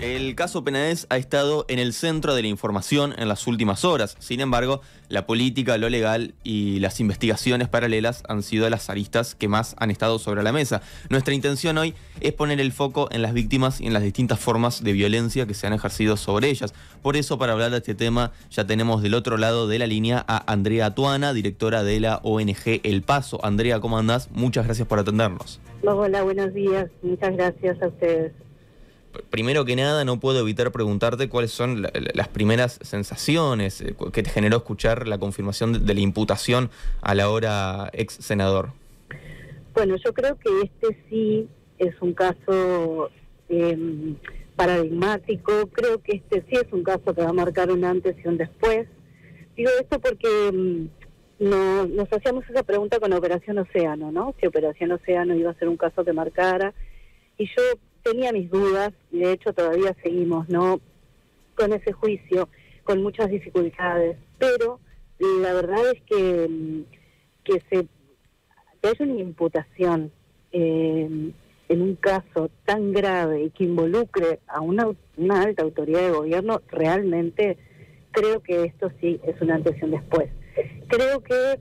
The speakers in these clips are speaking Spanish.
El caso Penades ha estado en el centro de la información en las últimas horas. Sin embargo, la política, lo legal y las investigaciones paralelas han sido las aristas que más han estado sobre la mesa. Nuestra intención hoy es poner el foco en las víctimas y en las distintas formas de violencia que se han ejercido sobre ellas. Por eso, para hablar de este tema, ya tenemos del otro lado de la línea a Andrea Atuana, directora de la ONG El Paso. Andrea, ¿cómo andás? Muchas gracias por atendernos. Hola, buenos días. Muchas gracias a ustedes. Primero que nada, no puedo evitar preguntarte cuáles son las primeras sensaciones que te generó escuchar la confirmación de la imputación al ahora ex senador. Bueno, yo creo que este sí es un caso paradigmático. Creo que este sí es un caso que va a marcar un antes y un después. Digo esto porque nos hacíamos esa pregunta con Operación Océano, ¿no? Si Operación Océano iba a ser un caso que marcara. Y yo tenía mis dudas, y de hecho todavía seguimos, ¿no?, con ese juicio, con muchas dificultades, pero la verdad es que haya una imputación en un caso tan grave y que involucre a una alta autoridad de gobierno, realmente creo que esto sí es un antes y un después. Creo que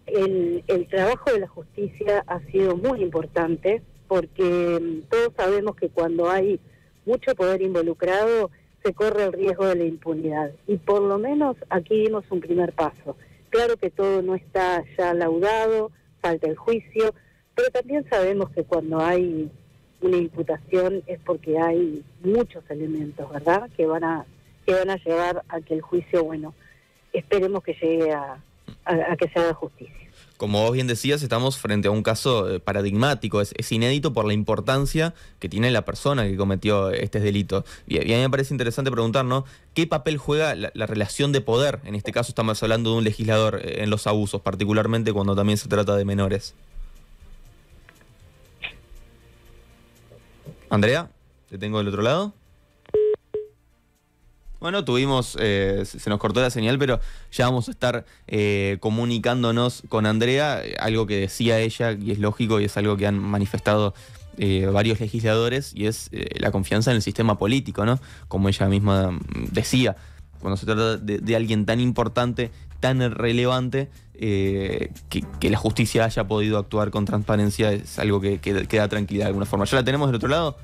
el trabajo de la justicia ha sido muy importante, porque todos sabemos que cuando hay mucho poder involucrado se corre el riesgo de la impunidad, y por lo menos aquí dimos un primer paso. Claro que todo no está ya laudado, falta el juicio, pero también sabemos que cuando hay una imputación es porque hay muchos elementos, ¿verdad?, que van a llevar a que el juicio, bueno, esperemos que llegue a que se haga justicia. Como vos bien decías, estamos frente a un caso paradigmático, es inédito por la importancia que tiene la persona que cometió este delito. Y a mí me parece interesante preguntar, ¿no?, ¿qué papel juega la relación de poder? En este caso estamos hablando de un legislador en los abusos, particularmente cuando también se trata de menores. Andrea, ¿te tengo del otro lado? Bueno, se nos cortó la señal, pero ya vamos a estar comunicándonos con Andrea, algo que decía ella, y es lógico, y es algo que han manifestado varios legisladores, y es la confianza en el sistema político, ¿no? Como ella misma decía, cuando se trata de alguien tan importante, tan relevante, que la justicia haya podido actuar con transparencia es algo que da tranquilidad de alguna forma. ¿Ya la tenemos del otro lado?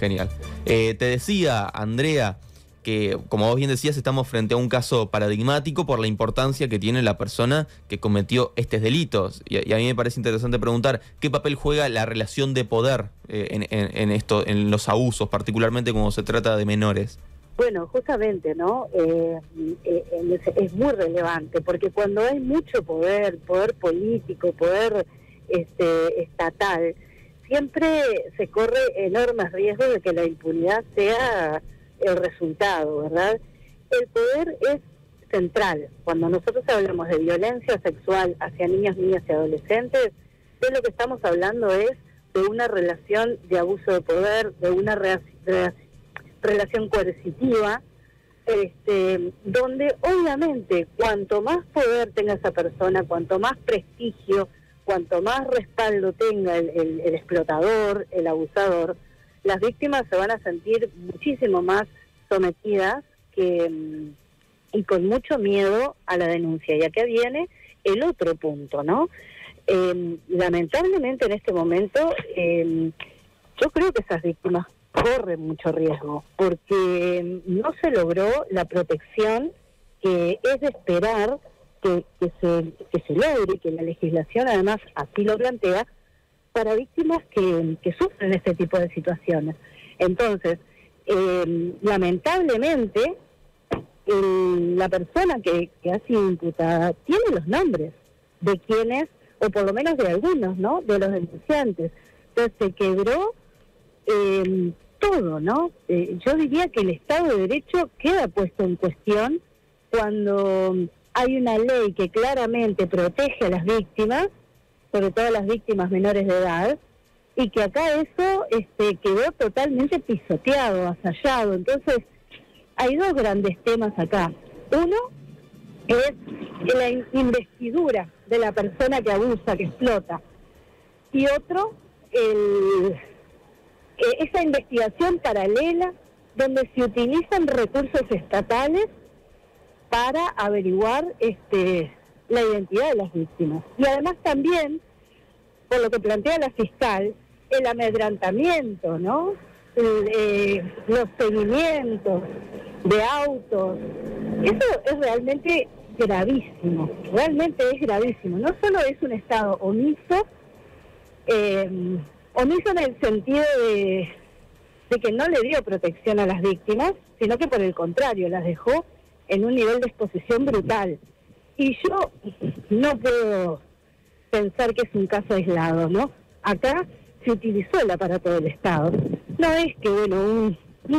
Genial. Te decía, Andrea, que, como vos bien decías, estamos frente a un caso paradigmático por la importancia que tiene la persona que cometió estos delitos. Y a mí me parece interesante preguntar, ¿qué papel juega la relación de poder en los abusos, particularmente cuando se trata de menores? Bueno, justamente, ¿no? Es muy relevante, porque cuando hay mucho poder político, poder estatal, siempre se corre enormes riesgos de que la impunidad sea el resultado, ¿verdad? El poder es central. Cuando nosotros hablamos de violencia sexual hacia niños, niñas y adolescentes, de lo que estamos hablando es de una relación de abuso de poder, de una relación coercitiva, donde obviamente cuanto más poder tenga esa persona, cuanto más prestigio, cuanto más respaldo tenga el explotador, el abusador, las víctimas se van a sentir muchísimo más sometidas y con mucho miedo a la denuncia. Y acá viene el otro punto, ¿no? Lamentablemente en este momento yo creo que esas víctimas corren mucho riesgo, porque no se logró la protección que es de esperar que se logre, que la legislación además así lo plantea, para víctimas que sufren este tipo de situaciones. Entonces, lamentablemente, la persona que ha sido imputada tiene los nombres de quienes, o por lo menos de algunos, ¿no?, de los denunciantes. Entonces se quebró todo, ¿no? Yo diría que el Estado de Derecho queda puesto en cuestión cuando hay una ley que claramente protege a las víctimas, sobre todo a las víctimas menores de edad, y que acá eso quedó totalmente pisoteado, avasallado. Entonces, hay dos grandes temas acá. Uno es la investidura de la persona que abusa, que explota, y otro, esa investigación paralela donde se utilizan recursos estatales para averiguar la identidad de las víctimas. Y además también, por lo que plantea la fiscal, el amedrentamiento, ¿no? Los seguimientos de autos. Eso es realmente gravísimo, No solo es un Estado omiso en el sentido de que no le dio protección a las víctimas, sino que por el contrario, las dejó en un nivel de exposición brutal. Y yo no puedo pensar que es un caso aislado, ¿no? Acá se utilizó el aparato del Estado. No es que, un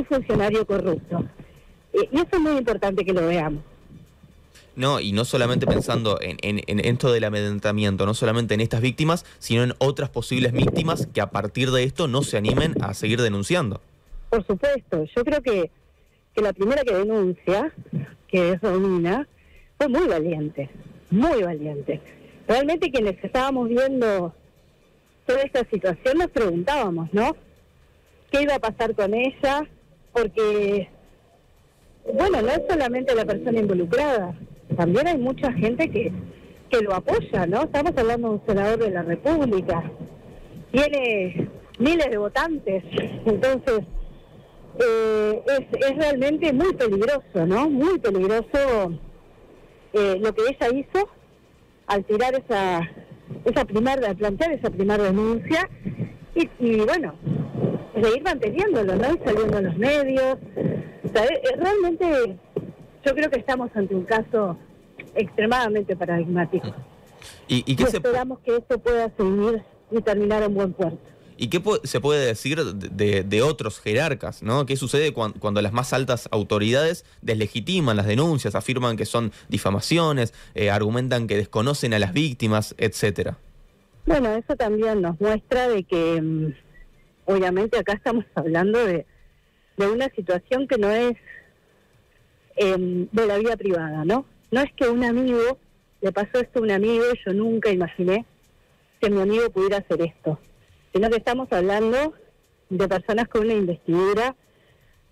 funcionario corrupto. Y eso es muy importante que lo veamos. No, y no solamente pensando en esto del amedrentamiento, no solamente en estas víctimas, sino en otras posibles víctimas que a partir de esto no se animen a seguir denunciando. Por supuesto, yo creo que la primera que denuncia, que es Romina, fue muy valiente. Realmente quienes estábamos viendo toda esta situación nos preguntábamos, ¿no? ¿Qué iba a pasar con ella? Porque, no es solamente la persona involucrada, también hay mucha gente que lo apoya, ¿no? Estamos hablando de un senador de la República, tiene miles de votantes, entonces es realmente muy peligroso, ¿no? Muy peligroso lo que ella hizo al tirar al plantear esa primera denuncia y seguir manteniéndolo, ¿no? Y saliendo en los medios. O sea, realmente yo creo que estamos ante un caso extremadamente paradigmático. ¿Y qué esperamos que esto pueda seguir y terminar en buen puerto. ¿Y qué se puede decir de otros jerarcas, ¿no? ¿Qué sucede cuando las más altas autoridades deslegitiman las denuncias, afirman que son difamaciones, argumentan que desconocen a las víctimas, etcétera? Bueno, eso también nos muestra de que, obviamente, acá estamos hablando de una situación que no es de la vida privada, ¿no? No es que un amigo, le pasó esto a un amigo y yo nunca imaginé que mi amigo pudiera hacer esto, sino que estamos hablando de personas con una investidura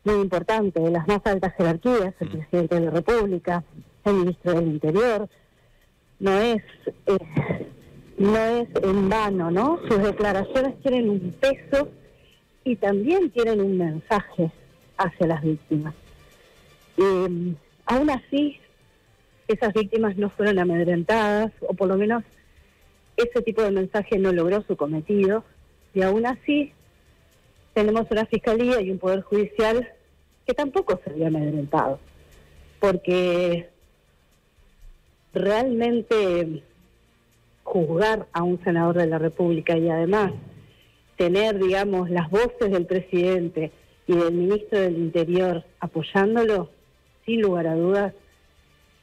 muy importante, de las más altas jerarquías, el presidente de la República, el ministro del Interior. No es en vano, ¿no? Sus declaraciones tienen un peso y también tienen un mensaje hacia las víctimas. Aún así, esas víctimas no fueron amedrentadas, o por lo menos ese tipo de mensaje no logró su cometido, y aún así tenemos una fiscalía y un poder judicial que tampoco se había amedrentado, porque realmente juzgar a un senador de la República y además tener, digamos, las voces del presidente y del ministro del Interior apoyándolo, sin lugar a dudas,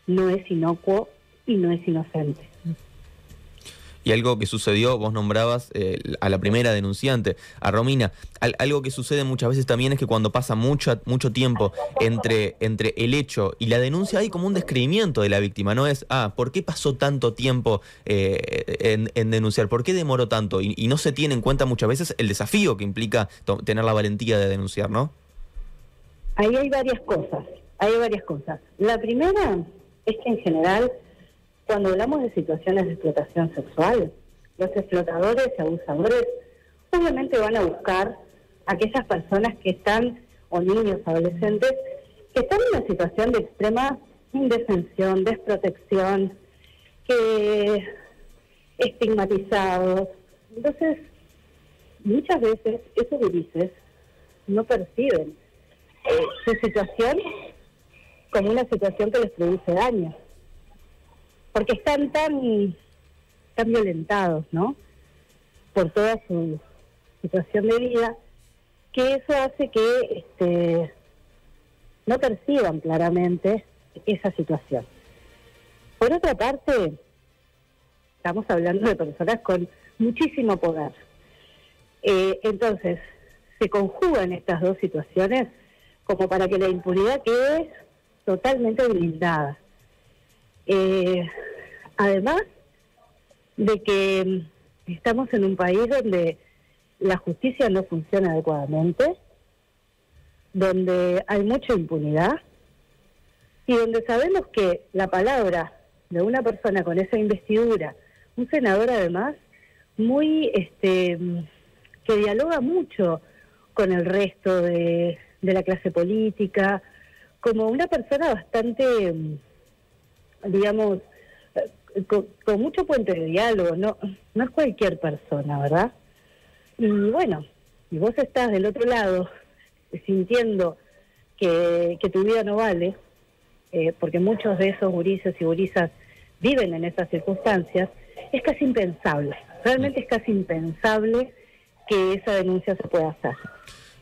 no es inocuo y no es inocente. Y algo que sucedió, vos nombrabas a la primera denunciante, a Romina. Algo que sucede muchas veces también es que cuando pasa mucho tiempo entre el hecho y la denuncia hay como un descreimiento de la víctima. No es, ¿por qué pasó tanto tiempo en denunciar? ¿Por qué demoró tanto? Y no se tiene en cuenta muchas veces el desafío que implica tener la valentía de denunciar, ¿no? Ahí hay varias cosas. La primera es que en general, cuando hablamos de situaciones de explotación sexual, los explotadores y abusadores obviamente van a buscar a aquellas personas que están, o niños, adolescentes, que están en una situación de extrema indefensión, desprotección, estigmatizados. Entonces, muchas veces esos gurises no perciben su situación como una situación que les produce daño, porque están tan violentados, ¿no?, por toda su situación de vida, que eso hace que no perciban claramente esa situación. Por otra parte, estamos hablando de personas con muchísimo poder. Entonces, se conjugan estas dos situaciones como para que la impunidad quede totalmente blindada. Además de que estamos en un país donde la justicia no funciona adecuadamente, donde hay mucha impunidad y donde sabemos que la palabra de una persona con esa investidura, un senador además muy que dialoga mucho con el resto de la clase política, como una persona bastante, digamos, con mucho puente de diálogo, no es cualquier persona, ¿verdad? Y bueno, y vos estás del otro lado sintiendo que tu vida no vale, porque muchos de esos gurises y gurisas viven en esas circunstancias, es casi impensable, realmente es casi impensable que esa denuncia se pueda hacer.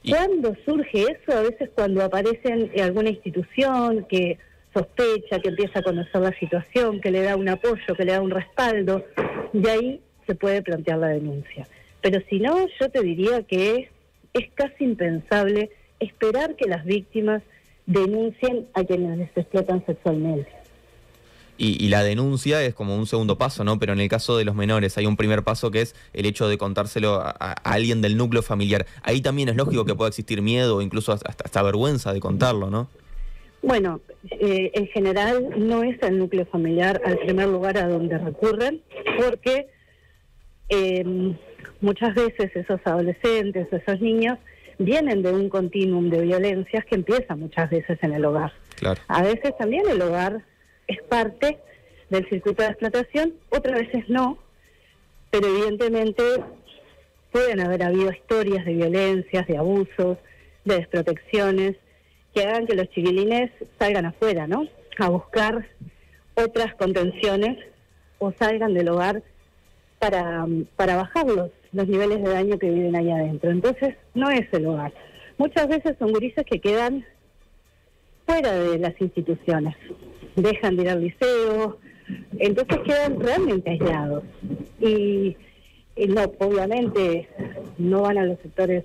¿Cuándo surge eso? A veces cuando aparece en alguna institución que sospecha, que empieza a conocer la situación, que le da un apoyo, que le da un respaldo, y ahí se puede plantear la denuncia. Pero si no, yo te diría que es casi impensable esperar que las víctimas denuncien a quienes les explotan sexualmente. Y la denuncia es como un segundo paso, ¿no? Pero en el caso de los menores hay un primer paso que es el hecho de contárselo a alguien del núcleo familiar. Ahí también es lógico que pueda existir miedo o incluso hasta vergüenza de contarlo, ¿no? Bueno, en general no es el núcleo familiar al primer lugar a donde recurren, porque muchas veces esos adolescentes, esos niños, vienen de un continuum de violencias que empieza muchas veces en el hogar. Claro. A veces también el hogar es parte del circuito de explotación, otras veces no, pero evidentemente pueden haber habido historias de violencias, de abusos, de desprotecciones, que hagan que los chiquilines salgan afuera, ¿no? A buscar otras contenciones o salgan del hogar para bajar los niveles de daño que viven ahí adentro. Entonces, no es el hogar. Muchas veces son gurises que quedan fuera de las instituciones, dejan de ir al liceo, entonces quedan realmente aislados. Y no, obviamente, no van a los sectores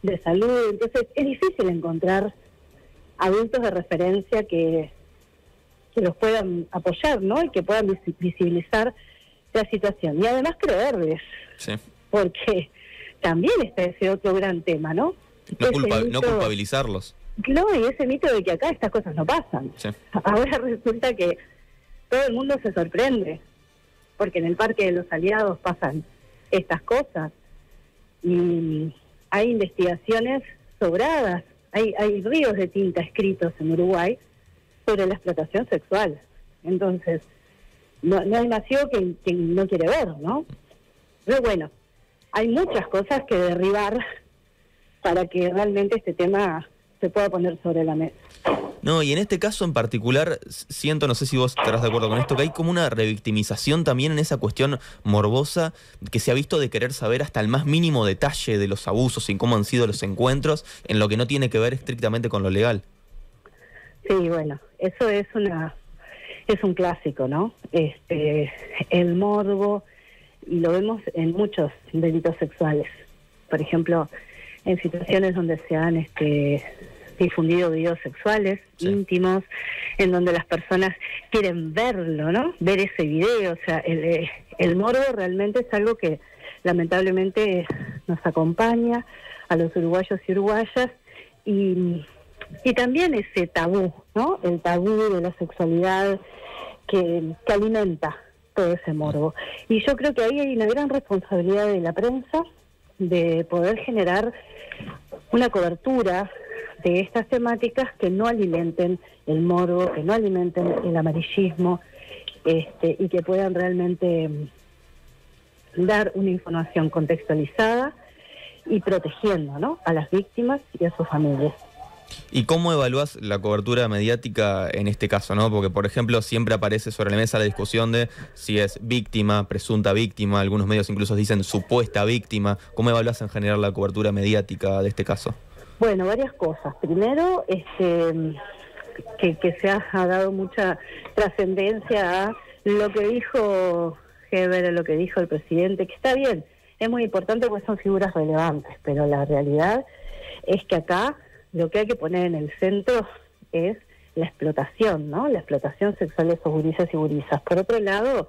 de salud, entonces es difícil encontrar adultos de referencia que los puedan apoyar, ¿no? Y que puedan visibilizar la situación. Y además creerles, sí, porque también está ese otro gran tema, ¿no? No culpabilizarlos. No, y ese mito de que acá estas cosas no pasan. Sí. Ahora resulta que todo el mundo se sorprende, porque en el Parque de los Aliados pasan estas cosas. Y hay investigaciones sobradas, hay ríos de tinta escritos en Uruguay sobre la explotación sexual. Entonces, no hay demasiado que no quiere ver, ¿no? Pero bueno, hay muchas cosas que derribar para que realmente este tema se pueda poner sobre la mesa. No, y en este caso en particular, siento, no sé si vos estarás de acuerdo con esto, que hay como una revictimización también en esa cuestión morbosa que se ha visto de querer saber hasta el más mínimo detalle de los abusos y cómo han sido los encuentros, en lo que no tiene que ver estrictamente con lo legal. Sí, bueno, eso es un clásico, ¿no? El morbo, y lo vemos en muchos delitos sexuales. Por ejemplo, en situaciones donde se han difundido videos sexuales, sí, íntimos, en donde las personas quieren verlo, ¿no? Ver ese video. O sea, el morbo realmente es algo que lamentablemente nos acompaña a los uruguayos y uruguayas, y también ese tabú, ¿no? El tabú de la sexualidad que alimenta todo ese morbo. Y yo creo que ahí hay una gran responsabilidad de la prensa de poder generar una cobertura de estas temáticas que no alimenten el morbo, que no alimenten el amarillismo, y que puedan realmente dar una información contextualizada y protegiendo, ¿no?, a las víctimas y a sus familias. ¿Y cómo evalúas la cobertura mediática en este caso, no? Porque, por ejemplo, siempre aparece sobre la mesa la discusión de si es víctima, presunta víctima, algunos medios incluso dicen supuesta víctima. ¿Cómo evalúas en general la cobertura mediática de este caso? Bueno, varias cosas. Primero, que se ha dado mucha trascendencia a lo que dijo Heber, a lo que dijo el presidente, que está bien, es muy importante porque son figuras relevantes, pero la realidad es que acá lo que hay que poner en el centro es la explotación, ¿no? La explotación sexual de esos gurises y gurisas. Por otro lado,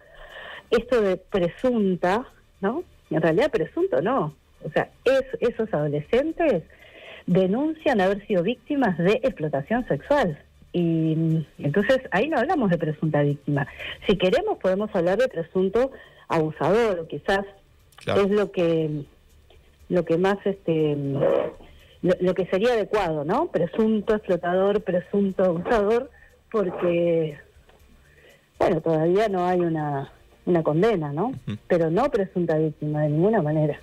esto de presunta, ¿no? En realidad presunto no. O sea, esos adolescentes denuncian haber sido víctimas de explotación sexual. Y entonces ahí no hablamos de presunta víctima. Si queremos podemos hablar de presunto abusador, o quizás Claro. es lo que más lo que sería adecuado, ¿no? Presunto explotador, presunto abusador, porque bueno, todavía no hay una condena, ¿no? Pero no presunta víctima de ninguna manera.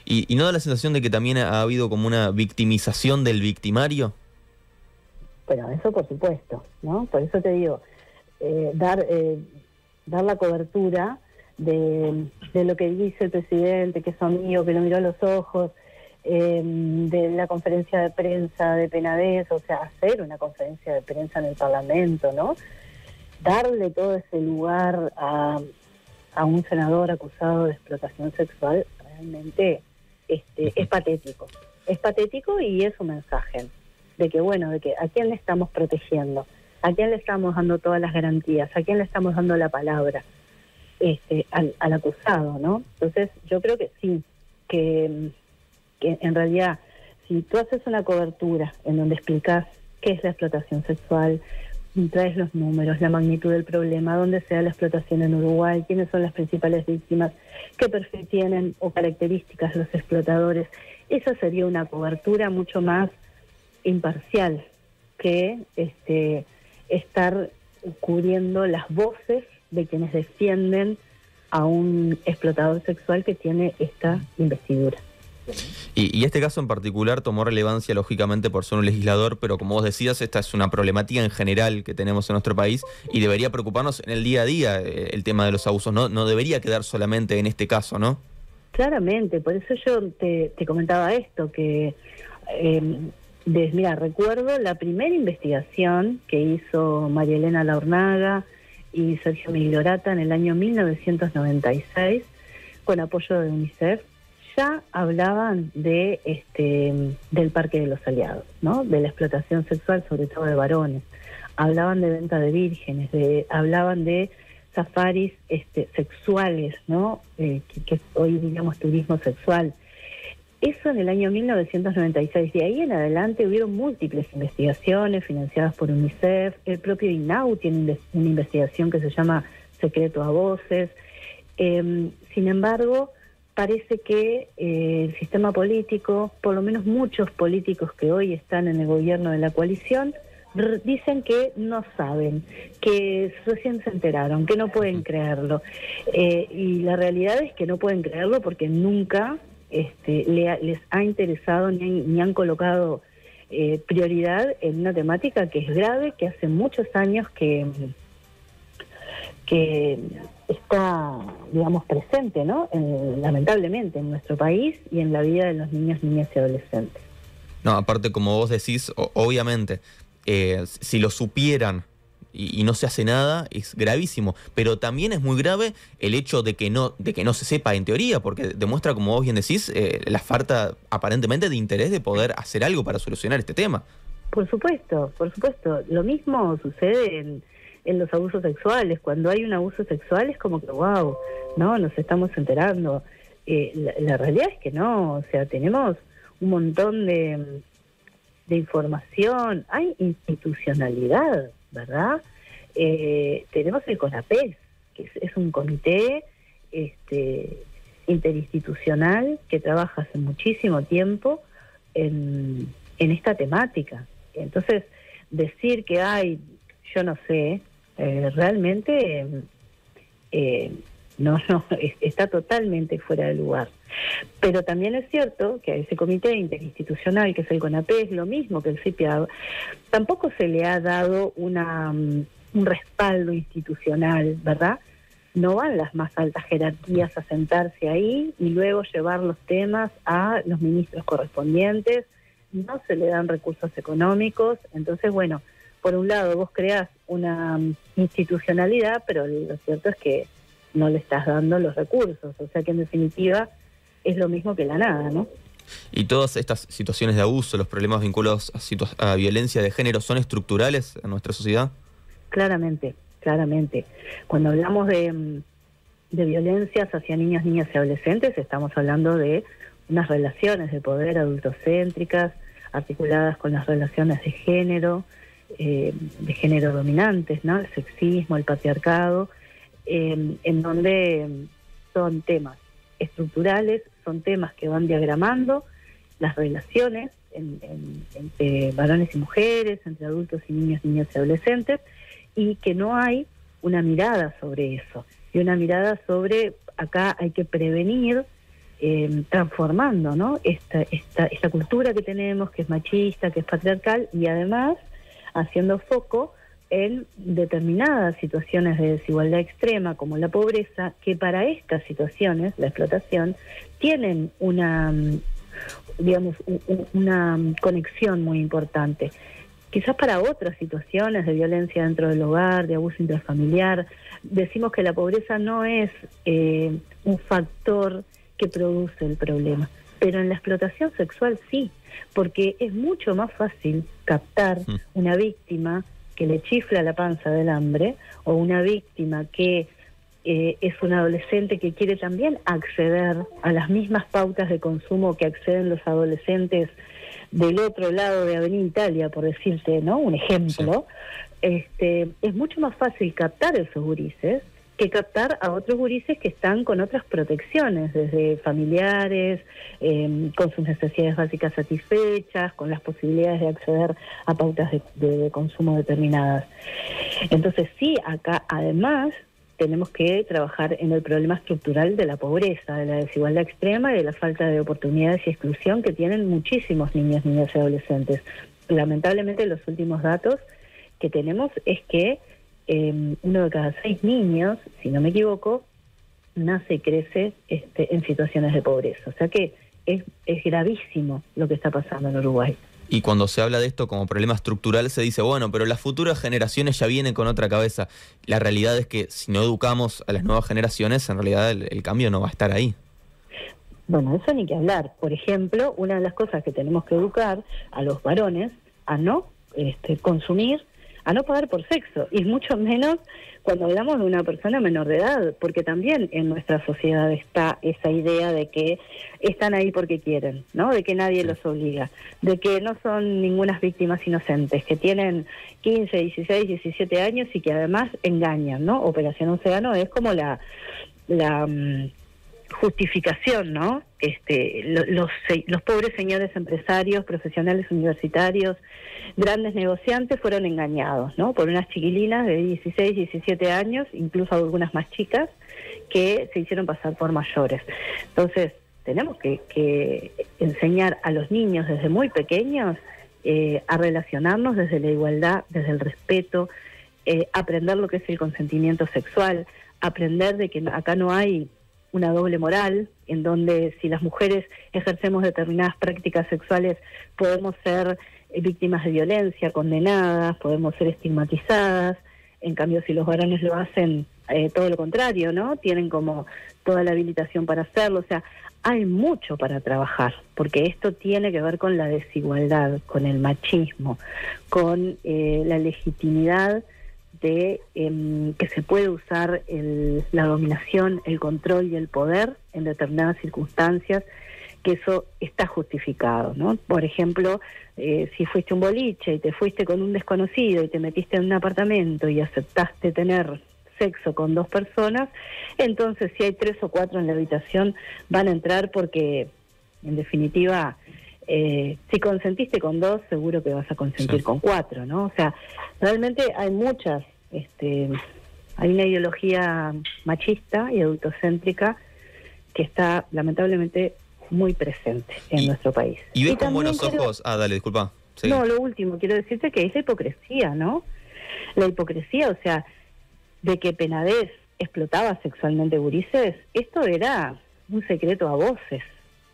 ¿Y no da la sensación de que también ha habido como una victimización del victimario? Bueno, eso por supuesto, ¿no? Por eso te digo, dar la cobertura de lo que dice el presidente, que es su amigo, que lo miró a los ojos, de la conferencia de prensa de Penades, o sea, hacer una conferencia de prensa en el Parlamento, ¿no? Darle todo ese lugar a un senador acusado de explotación sexual, realmente es patético. Es patético y es un mensaje de que, bueno, de que a quién le estamos protegiendo, a quién le estamos dando todas las garantías, a quién le estamos dando la palabra, al acusado, ¿no? Entonces, yo creo que sí, que en realidad, si tú haces una cobertura en donde explicas qué es la explotación sexual, traes los números, la magnitud del problema, dónde se da la explotación en Uruguay, quiénes son las principales víctimas, qué perfil tienen o características los explotadores, esa sería una cobertura mucho más imparcial que estar cubriendo las voces de quienes defienden a un explotador sexual que tiene esta investidura. Y este caso en particular tomó relevancia lógicamente por ser un legislador, pero como vos decías, esta es una problemática en general que tenemos en nuestro país y debería preocuparnos en el día a día el tema de los abusos, no debería quedar solamente en este caso, ¿no? Claramente, por eso yo te comentaba esto, que mira, recuerdo la primera investigación que hizo María Elena Laurnaga y Sergio Migliorata en el año 1996 con apoyo de UNICEF. Ya hablaban del Parque de los Aliados, ¿no? De la explotación sexual, sobre todo de varones. Hablaban de venta de vírgenes, hablaban de safaris sexuales, ¿no? Que hoy digamos turismo sexual. Eso en el año 1996. De ahí en adelante hubieron múltiples investigaciones financiadas por UNICEF. El propio INAU tiene una investigación que se llama Secreto a Voces. Sin embargo, parece que el sistema político, por lo menos muchos políticos que hoy están en el gobierno de la coalición, dicen que no saben, que recién se enteraron, que no pueden creerlo. Y la realidad es que no pueden creerlo porque nunca les ha interesado ni han colocado prioridad en una temática que es grave, que hace muchos años que está, digamos, presente, ¿no? Lamentablemente en nuestro país y en la vida de los niños, niñas y adolescentes. No, aparte, como vos decís, obviamente, si lo supieran y no se hace nada, es gravísimo. Pero también es muy grave el hecho de que no se sepa en teoría, porque demuestra, como vos bien decís, la falta aparentemente de interés de poder hacer algo para solucionar este tema. Por supuesto, por supuesto. Lo mismo sucede en los abusos sexuales. Cuando hay un abuso sexual es como que, wow, no, nos estamos enterando. La realidad es que no, o sea, tenemos un montón de información, hay institucionalidad, ¿verdad? Tenemos el CONAPES, que es un comité interinstitucional que trabaja hace muchísimo tiempo en esta temática. Entonces, decir que hay, yo no sé, realmente no, está totalmente fuera de lugar. Pero también es cierto que a ese comité interinstitucional, que es el CONAPES, lo mismo que el CIPIAB, tampoco se le ha dado un respaldo institucional, ¿verdad? No van las más altas jerarquías a sentarse ahí y luego llevar los temas a los ministros correspondientes, no se le dan recursos económicos. Entonces, bueno, por un lado vos creás una institucionalidad, pero lo cierto es que no le estás dando los recursos, o sea que en definitiva es lo mismo que la nada, ¿no? ¿Y todas estas situaciones de abuso, los problemas vinculados a violencia de género, son estructurales en nuestra sociedad? Claramente, claramente. Cuando hablamos de violencias hacia niños, niñas y adolescentes, estamos hablando de unas relaciones de poder adultocéntricas, articuladas con las relaciones de género dominantes, ¿no? El sexismo, el patriarcado, en donde son temas estructurales, son temas que van diagramando las relaciones entre varones y mujeres, entre adultos y niños, niñas y adolescentes, y que no hay una mirada sobre eso, y una mirada sobre, acá hay que prevenir, transformando, ¿no? esta cultura que tenemos, que es machista, que es patriarcal, y además haciendo foco en determinadas situaciones de desigualdad extrema, como la pobreza, que para estas situaciones, la explotación, tienen una, digamos, una conexión muy importante. Quizás para otras situaciones de violencia dentro del hogar, de abuso intrafamiliar, decimos que la pobreza no es un factor que produce el problema, pero en la explotación sexual sí, porque es mucho más fácil captar una víctima que le chifla la panza del hambre, o una víctima que es un adolescente que quiere también acceder a las mismas pautas de consumo que acceden los adolescentes del otro lado de Avenida Italia, por decirte, ¿no? Un ejemplo. Sí. Es mucho más fácil captar esos gurises que captar a otros gurises que están con otras protecciones, desde familiares, con sus necesidades básicas satisfechas, con las posibilidades de acceder a pautas de consumo determinadas. Entonces sí, acá además tenemos que trabajar en el problema estructural de la pobreza, de la desigualdad extrema y de la falta de oportunidades y exclusión que tienen muchísimos niños, niñas y adolescentes. Lamentablemente los últimos datos que tenemos es que 1 de cada 6 niños, si no me equivoco, nace y crece en situaciones de pobreza. O sea que es gravísimo lo que está pasando en Uruguay. Y cuando se habla de esto como problema estructural se dice, bueno, pero las futuras generaciones ya vienen con otra cabeza. La realidad es que si no educamos a las nuevas generaciones, en realidad el cambio no va a estar ahí. Bueno, eso ni que hablar. Por ejemplo, una de las cosas que tenemos que educar a los varones a no consumir, a no pagar por sexo, y mucho menos cuando hablamos de una persona menor de edad, porque también en nuestra sociedad está esa idea de que están ahí porque quieren, ¿no? De que nadie los obliga, de que no son ningunas víctimas inocentes, que tienen 15, 16, 17 años y que además engañan, ¿no? Operación Océano es como la justificación, ¿no? Los pobres señores empresarios, profesionales universitarios, grandes negociantes fueron engañados, ¿no? Por unas chiquilinas de 16, 17 años, incluso algunas más chicas, que se hicieron pasar por mayores. Entonces, tenemos que enseñar a los niños desde muy pequeños a relacionarnos desde la igualdad, desde el respeto, aprender lo que es el consentimiento sexual, aprender de que acá no hay una doble moral, en donde si las mujeres ejercemos determinadas prácticas sexuales podemos ser víctimas de violencia, condenadas, podemos ser estigmatizadas. En cambio, si los varones lo hacen, todo lo contrario, ¿no? Tienen como toda la habilitación para hacerlo. O sea, hay mucho para trabajar, porque esto tiene que ver con la desigualdad, con el machismo, con la legitimidad de que se puede usar la dominación, el control y el poder en determinadas circunstancias, que eso está justificado, ¿no? Por ejemplo, si fuiste a un boliche y te fuiste con un desconocido y te metiste en un apartamento y aceptaste tener sexo con 2 personas, entonces si hay 3 o 4 en la habitación van a entrar porque, en definitiva, si consentiste con 2, seguro que vas a consentir con 4, ¿no? O sea, realmente hay muchas, hay una ideología machista y adultocéntrica que está lamentablemente muy presente en nuestro país. Y ves con buenos ojos... dale, disculpa. Sí. No, lo último, quiero decirte que es la hipocresía, ¿no? La hipocresía, o sea, de que Penades explotaba sexualmente gurises, esto era un secreto a voces.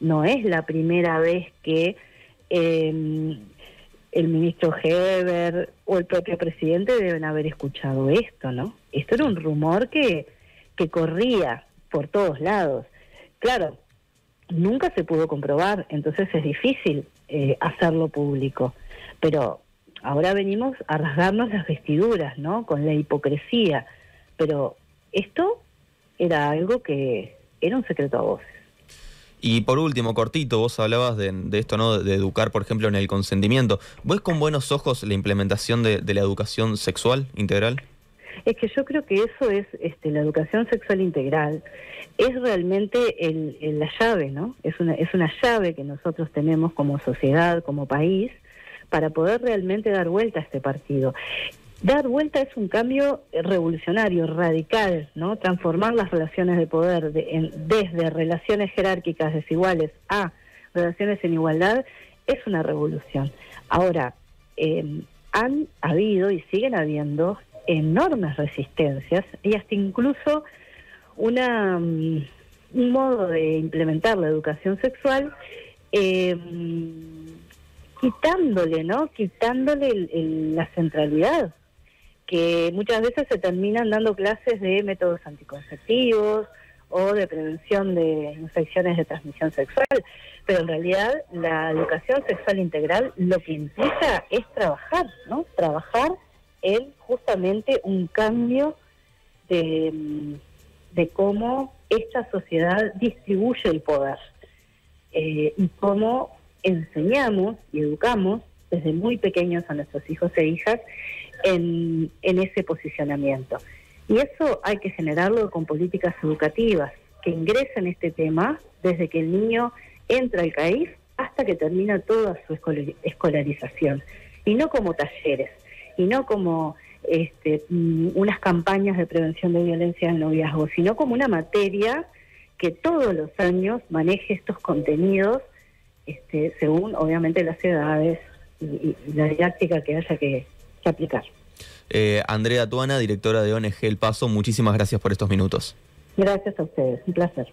No es la primera vez que el ministro Heber o el propio presidente deben haber escuchado esto, ¿no? Esto era un rumor que corría por todos lados. Claro, nunca se pudo comprobar, entonces es difícil hacerlo público. Pero ahora venimos a rasgarnos las vestiduras, ¿no? Con la hipocresía. Pero esto era algo que era un secreto a voces. Y por último, cortito, vos hablabas de esto, ¿no? De educar, por ejemplo, en el consentimiento. ¿Ves con buenos ojos la implementación de la educación sexual integral? Es que yo creo que eso es, la educación sexual integral, es realmente la llave, ¿no? Es una llave que nosotros tenemos como sociedad, como país, para poder realmente dar vuelta a este partido. Dar vuelta es un cambio revolucionario, radical, ¿no? Transformar las relaciones de poder desde relaciones jerárquicas desiguales a relaciones en igualdad es una revolución. Ahora, han habido y siguen habiendo enormes resistencias y hasta incluso un modo de implementar la educación sexual quitándole la centralidad, que muchas veces se terminan dando clases de métodos anticonceptivos o de prevención de infecciones de transmisión sexual, pero en realidad la educación sexual integral lo que implica es trabajar, ¿no? Trabajar en justamente un cambio de cómo esta sociedad distribuye el poder y cómo enseñamos y educamos desde muy pequeños a nuestros hijos e hijas en ese posicionamiento. Y eso hay que generarlo con políticas educativas que ingresen este tema desde que el niño entra al CAIF hasta que termina toda su escolarización, y no como talleres, y no como unas campañas de prevención de violencia en el noviazgo, sino como una materia que todos los años maneje estos contenidos según obviamente las edades y la didáctica que haya que aplicar. Andrea Tuana, directora de ONG El Paso, muchísimas gracias por estos minutos. Gracias a ustedes, un placer.